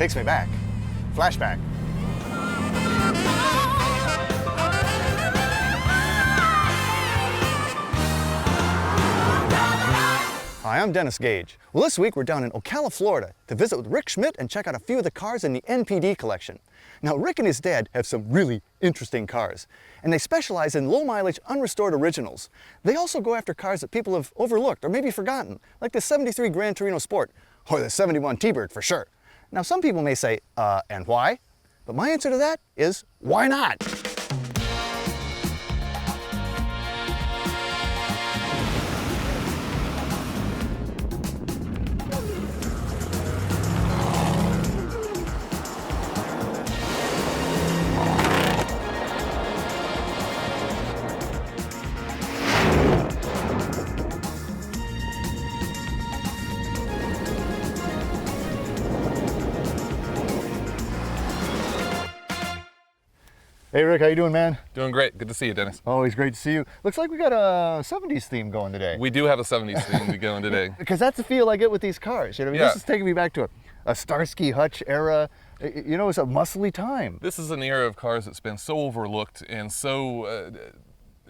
Takes me back. Flashback. Hi, I'm Dennis Gage. Well, this week we're down in Ocala, Florida to visit with Rick Schmidt and check out a few of the cars in the NPD collection. Now, Rick and his dad have some really interesting cars, and they specialize in low-mileage, unrestored originals. They also go after cars that people have overlooked or maybe forgotten, like the 73 Gran Torino Sport, or the 71 T-Bird for sure. Now, some people may say, and why? But my answer to that is, why not? Hey Rick, how you doing, man? Doing great. Good to see you, Dennis. Always great to see you. Looks like we got a 70s theme going today. We do have a 70s theme going today. Because that's the feel I get with these cars. You know, Yeah. This is taking me back to a Starsky Hutch era. You know, it's a muscly time. This is an era of cars that's been so overlooked and so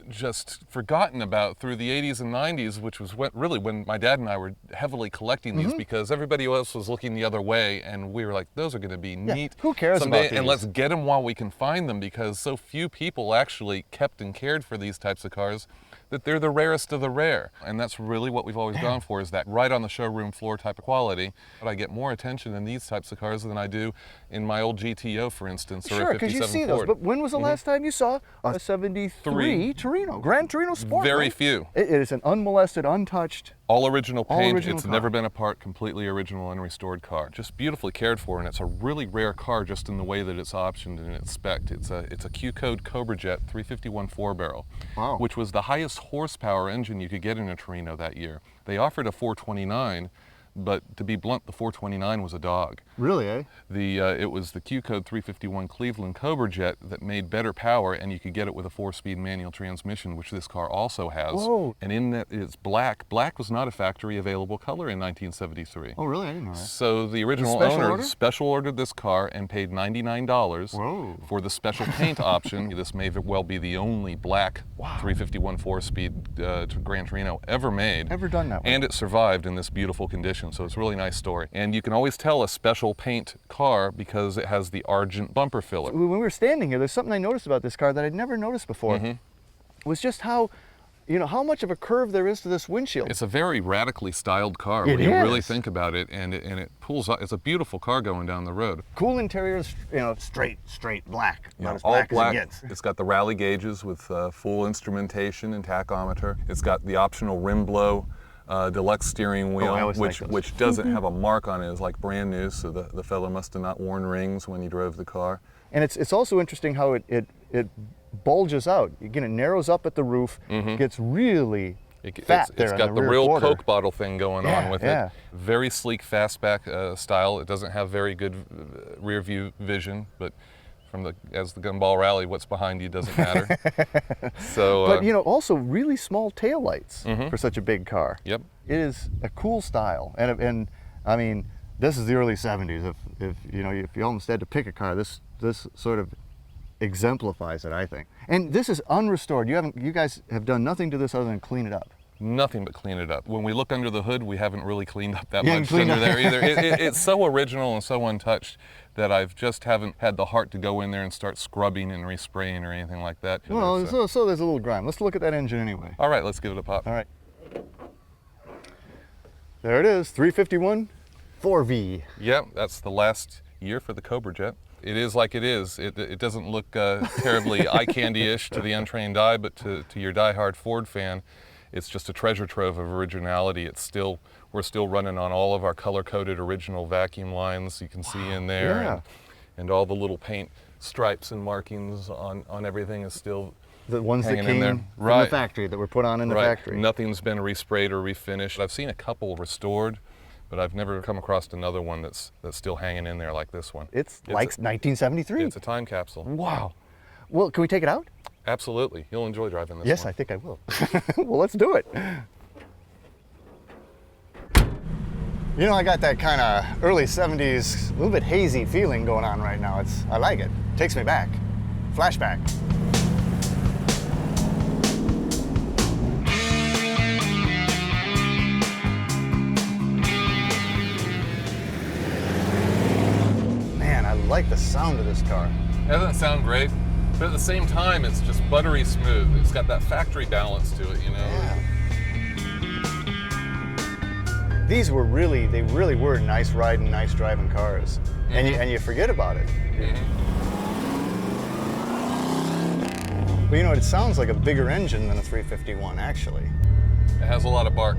just forgotten about through the 80s and 90s, which was really when my dad and I were heavily collecting these because everybody else was looking the other way, and we were like, those are going to be neat. Who cares someday, about these? And let's get them while we can find them, because so few people actually kept and cared for these types of cars that they're the rarest of the rare. And that's really what we've always gone for, is that right on the showroom floor type of quality. But I get more attention in these types of cars than I do in my old GTO, for instance, or Sure, a because 57 you see Ford. those. But when was the last time you saw a 73 Torino, Gran Torino Sport? Very right? few. It is an unmolested, untouched. All original paint. original It's car. never been a part, completely original and restored car. Just beautifully cared for, and it's a really rare car just in the way that it's optioned and it's spec'd. It's a Q-Code Cobra Jet 351 4-barrel, Wow. which was the highest horsepower engine you could get in a Torino that year. They offered a 429, but to be blunt, the 429 was a dog. Really, eh? It was the Q-Code 351 Cleveland Cobra Jet that made better power, and you could get it with a 4-speed manual transmission, which this car also has. Whoa. And in that, it's black. Black was not a factory available color in 1973. Oh, really? I didn't know that. So the original special owner order? special ordered this car and paid $99 Whoa. for the special paint option. This may well be the only black 351 4-speed Gran Torino ever made. Ever done that way. And it survived in this beautiful condition, so it's a really nice story. And you can always tell a special paint car because it has the argent bumper filler. When we were standing here, there's something I noticed about this car that I'd never noticed before. It was just how much of a curve there is to this windshield. It's a very radically styled car It when you really is. think about it, and it pulls up. It's a beautiful car going down the road. Cool interiors, straight black. About as All black, black. as it gets. It's got the rally gauges with full instrumentation and tachometer. It's got the optional rim blow deluxe steering wheel, I always like those. which doesn't have a mark on it. It's like brand new, so the fellow must have not worn rings when he drove the car. And it's also interesting how it bulges out. Again, it narrows up at the roof, gets really fat there. It's in got the rear real quarter. Coke bottle thing going on with Yeah. it. Very sleek fastback style. It doesn't have very good rear view vision, but as the Gumball Rally, what's behind you doesn't matter. So, But also really small taillights for such a big car. Yep. It is a cool style, and I mean, this is the early '70s. If you almost had to pick a car, this sort of exemplifies it, I think. And this is unrestored. You guys have done nothing to this other than clean it up. Nothing but clean it up. When we look under the hood, we haven't really cleaned up that You much haven't under cleaned there either. It's so original and so untouched that I've just haven't had the heart to go in there and start scrubbing and respraying or anything like that. Well, so there's a little grime. Let's look at that engine anyway. All right, let's give it a pop. All right. There it is, 351 4V. Yep, that's the last year for the Cobra Jet. It is like it is. It doesn't look terribly eye candy-ish to the untrained eye, but to your die-hard Ford fan, it's just a treasure trove of originality. We're still running on all of our color-coded original vacuum lines you can see in there, Yeah. and all the little paint stripes and markings on everything is still The ones that hanging in came there. from Right. the factory, that were put on in the factory. Nothing's been resprayed or refinished. I've seen a couple restored, but I've never come across another one that's still hanging in there like this one. It's like 1973. It's a time capsule. Wow. Well, can we take it out? Absolutely. You'll enjoy driving this Yes, one. I think I will. Well, let's do it. You know, I got that kind of early 70s, a little bit hazy feeling going on right now. I like it. Takes me back. Flashback. Man, I like the sound of this car. It doesn't sound great, but at the same time, it's just buttery smooth. It's got that factory balance to it, you know? Yeah. These were really, they really were nice riding, nice driving cars. Mm-hmm. And you forget about it. Mm-hmm. But you know, it sounds like a bigger engine than a 351, actually. It has a lot of bark.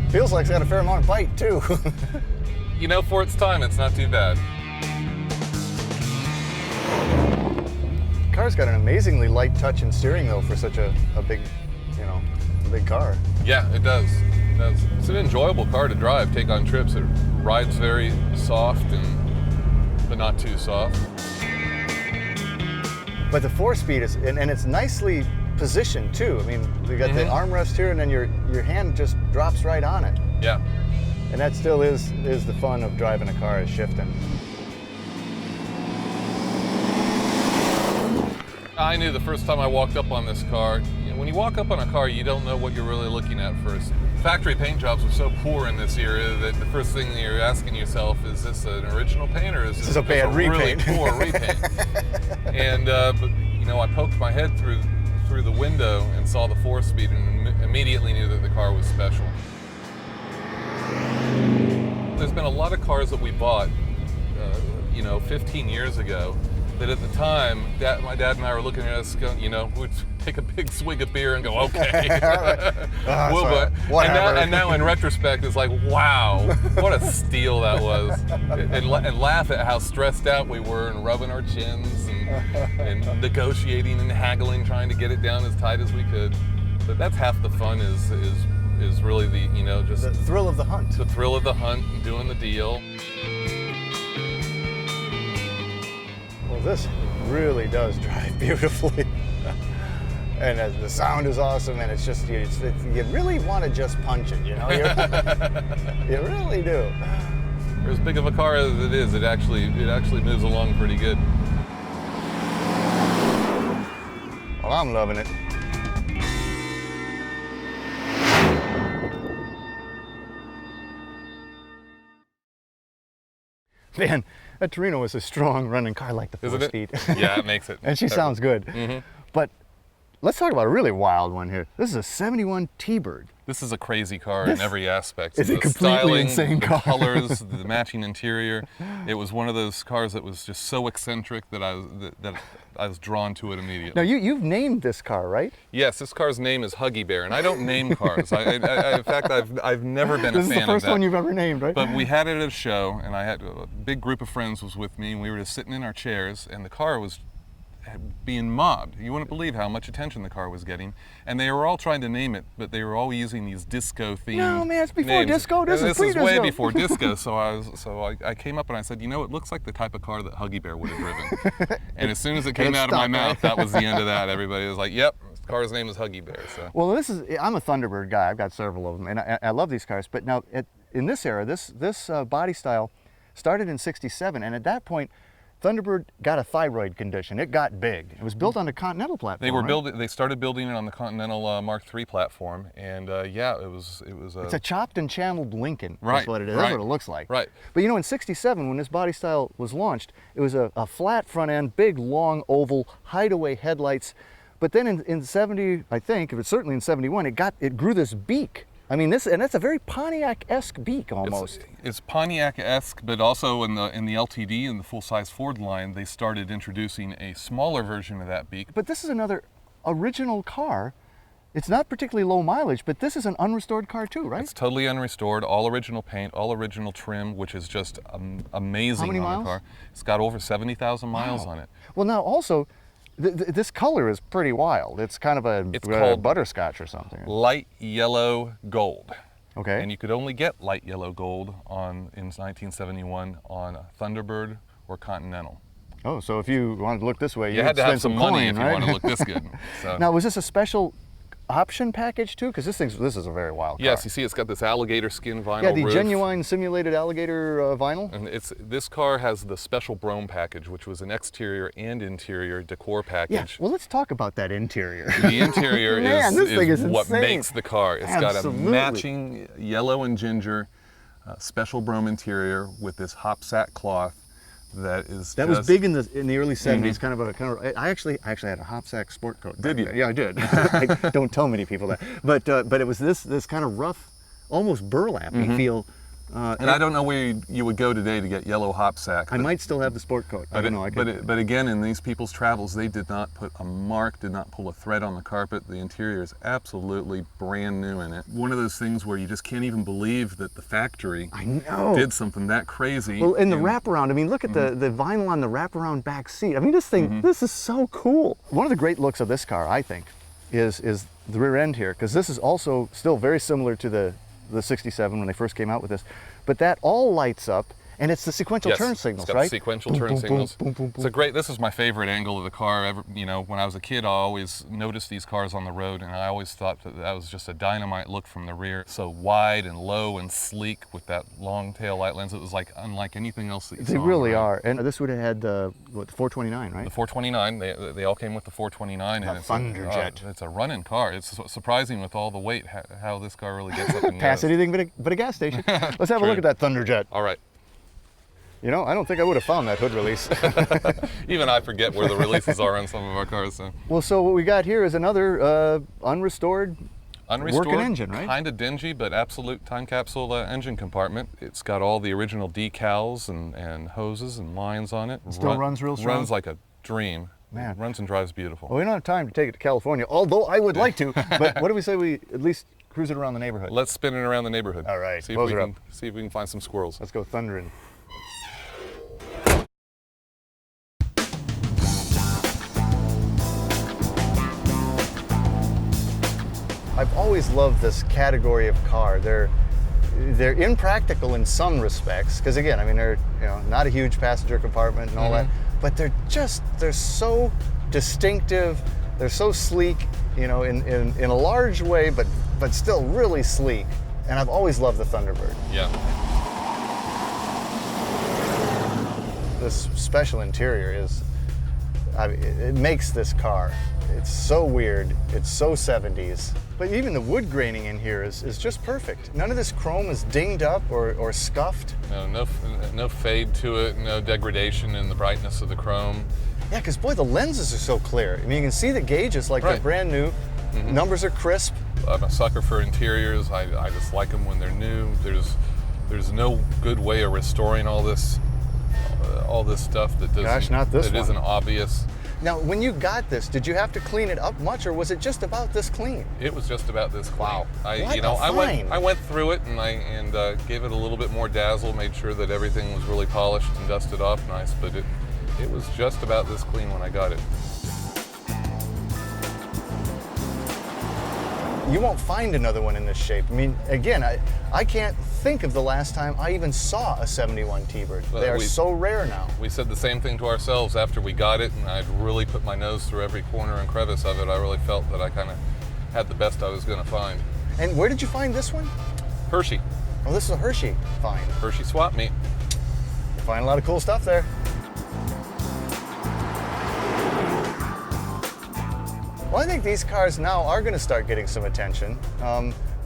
Feels like it's got a fair amount of bite, too. You know, for its time, it's not too bad. The car's got an amazingly light touch and steering, though, for such a big, you know, a big car. Yeah, it does. It does. It's an enjoyable car to drive, take on trips. It rides very soft, but not too soft. But the 4-speed is, and it's nicely positioned, too. I mean, we got the armrest here, and then your hand just drops right on it. Yeah. And that still is the fun of driving a car, is shifting. I knew the first time I walked up on this car, you know, when you walk up on a car, you don't know what you're really looking at first. Factory paint jobs were so poor in this era that the first thing that you're asking yourself, is this an original paint or is this a bad repaint? Really poor repaint? And but, you know, I poked my head through the window and saw the 4-speed and immediately knew that the car was special. There's been a lot of cars that we bought, you know, 15 years ago, that at the time, my dad and I were looking at us going, you know, we'd take a big swig of beer and go, okay. And now in retrospect, it's like, wow, what a steal that was. And laugh at how stressed out we were and rubbing our chins and negotiating and haggling, trying to get it down as tight as we could. But that's half the fun is really the, you know, just the thrill of the hunt. The thrill of the hunt and doing the deal. Well, this really does drive beautifully. And the sound is awesome, and it's just, you really want to just punch it, you know? You really do. For as big of a car as it is, it actually moves along pretty good. Well, I'm loving it. Man, that Torino is a strong running car like the 4-speed. Yeah, it makes it. And she sounds good. Mm-hmm. But let's talk about a really wild one here. This is a 71 T-Bird. This is a crazy car in every aspect. It's a completely styling, insane car. The colors, the matching interior. It was one of those cars that was just so eccentric that I was drawn to it immediately. Now, you've named this car, right? Yes, this car's name is Huggy Bear, and I don't name cars. In fact, I've never been a fan of that. This is the first one you've ever named, right? But we had it at a show, and I had a big group of friends was with me, and we were just sitting in our chairs, and the car was being mobbed. You wouldn't believe how much attention the car was getting, and they were all trying to name it, but they were all using these disco themed. No, man, it's before names. disco. This is way before disco. So I came up and I said, you know, it looks like the type of car that Huggy Bear would have driven. And as soon as it came out of my mouth, that was the end of that. Everybody was like, yep, the car's name is Huggy Bear. So. Well, I'm a Thunderbird guy. I've got several of them, and I love these cars. But now, in this era, this body style started in '67, and at that point, Thunderbird got a thyroid condition. It got big. It was built on the Continental platform. They started building it on the Continental Mark III platform, and yeah, it was. It's a chopped and channeled Lincoln. Right. That's what it is. That's what it looks like. Right. But you know, in '67, when this body style was launched, it was a flat front end, big, long, oval, hideaway headlights. But then in '70, I think, it was certainly in '71, it grew this beak. I mean, that's a very Pontiac-esque beak almost. It's Pontiac-esque, but also in the LTD, in the full-size Ford line, they started introducing a smaller version of that beak. But this is another original car. It's not particularly low mileage, but this is an unrestored car too, right? It's totally unrestored, all original paint, all original trim, which is just amazing. How many miles? The car. It's got over 70,000 miles on it. Well, now also, this color is pretty wild. It's kind of it's called butterscotch or something. Light yellow gold. Okay. And you could only get light yellow gold in 1971 on Thunderbird or Continental. Oh, so if you wanted to look this way, you had to have some money coin, if you right? wanted to look this good. So. Now, was this a special option package too? Because this is a very wild car. Yes, you see it's got this alligator skin vinyl Yeah, the roof. genuine simulated alligator vinyl. And this car has the special Brome package, which was an exterior and interior decor package. Yeah, well, let's talk about that interior. The interior Man, this thing is what insane. makes the car. It's got a Absolutely. matching yellow and ginger special Brome interior with this hop sack cloth that is That was big in the early 70s. I actually had a hop sack sport coat. Did you? Yeah, I did. I don't tell many people that. But it was this kind of rough, almost burlappy feel. And I don't know where you would go today to get yellow hop sack. I might still have the sport coat. I don't know. But again, in these people's travels, they did not put a mark, did not pull a thread on the carpet. The interior is absolutely brand new in it. One of those things where you just can't even believe that the factory did something that crazy. Well, and the wraparound, I mean, look at the vinyl on the wraparound back seat. I mean, this thing, this is so cool. One of the great looks of this car, I think, is the rear end here, because this is also still very similar to the 67 when they first came out with this, but that all lights up, and it's the sequential turn signals, it's got right? The sequential turn signals. It's a great. This is my favorite angle of the car. You know, when I was a kid, I always noticed these cars on the road, and I always thought that was just a dynamite look from the rear. So wide and low and sleek with that long tail light lens. It was like unlike anything else that you saw. They really are. And this would have had the 429, right? The 429. They all came with the 429. And it's Thunderjet. It's a running car. It's surprising with all the weight how this car really gets up and Pass goes. anything but a gas station. Let's have a look at that Thunderjet. All right. You know, I don't think I would have found that hood release. Even I forget where the releases are on some of our cars. So. Well, so what we got here is another unrestored working engine, right? Kind of dingy, but absolute time capsule engine compartment. It's got all the original decals and hoses and lines on it. Still runs real strong? Runs like a dream. Man. Runs and drives beautiful. Well, we don't have time to take it to California, although I would like to. But what do we say we at least cruise it around the neighborhood? Let's spin it around the neighborhood. All right, See if we can find some squirrels. Let's go thundering. I've always loved this category of car. They're impractical in some respects, because again, I mean, they're not a huge passenger compartment and all that, but they're so distinctive. They're so sleek, in a large way, but still really sleek. And I've always loved the Thunderbird. Yeah. This special interior it makes this car. It's so weird. It's so 70s. But even the wood graining in here is just perfect. None of this chrome is dinged up or scuffed. No fade to it, no degradation in the brightness of the chrome. Yeah, because boy, the lenses are so clear. I mean, you can see the gauges like they're brand new. Numbers are crisp. I'm a sucker for interiors. I just like them when they're new. There's no good way of restoring all this stuff that isn't obvious. Now, when you got this, did you have to clean it up much, or was it just about this clean? It was just about this clean. Wow. I went through it and gave it a little bit more dazzle, made sure that everything was really polished and dusted off nice, but it was just about this clean when I got it. You won't find another one in this shape. I mean, again, I can't think of the last time I even saw a 71 T-Bird. They are so rare now. We said the same thing to ourselves after we got it, and I'd really put my nose through every corner and crevice of it. I really felt that I kind of had the best I was going to find. And where did you find this one? Hershey. Oh, this is a Hershey find. Hershey swap meet. You find a lot of cool stuff there. Well, I think these cars now are going to start getting some attention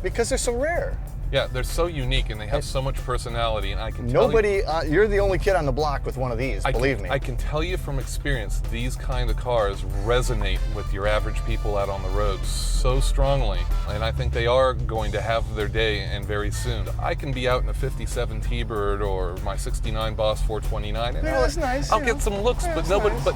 because they're so rare. Yeah, they're so unique and they have so much personality, and I can tell you, you're the only kid on the block with one of these, believe me. I can tell you from experience, these kind of cars resonate with your average people out on the road so strongly, and I think they are going to have their day, and very soon. I can be out in a 57 T-Bird or my 69 Boss 429, and that's nice. I'll get some looks, but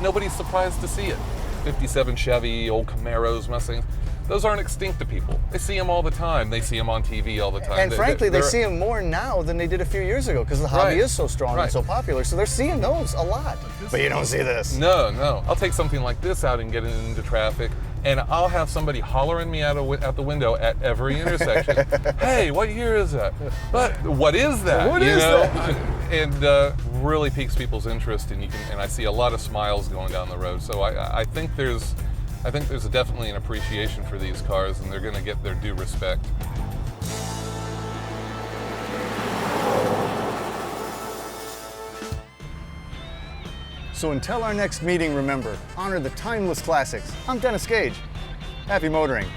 nobody's surprised to see it. 57 Chevy, old Camaros, Mustangs. Those aren't extinct to people. They see them all the time. They see them on TV all the time. And frankly, they see them more now than they did a few years ago because the hobby is so strong and so popular. So they're seeing those a lot. But you don't see this. No. I'll take something like this out and get it into traffic, and I'll have somebody hollering me out the window at every intersection. Hey, what year is that? But what is that? What is that? And really piques people's interest, and I see a lot of smiles going down the road. So I think there's I think there's definitely an appreciation for these cars, and they're going to get their due respect. So until our next meeting, remember, honor the timeless classics. I'm Dennis Gage. Happy motoring.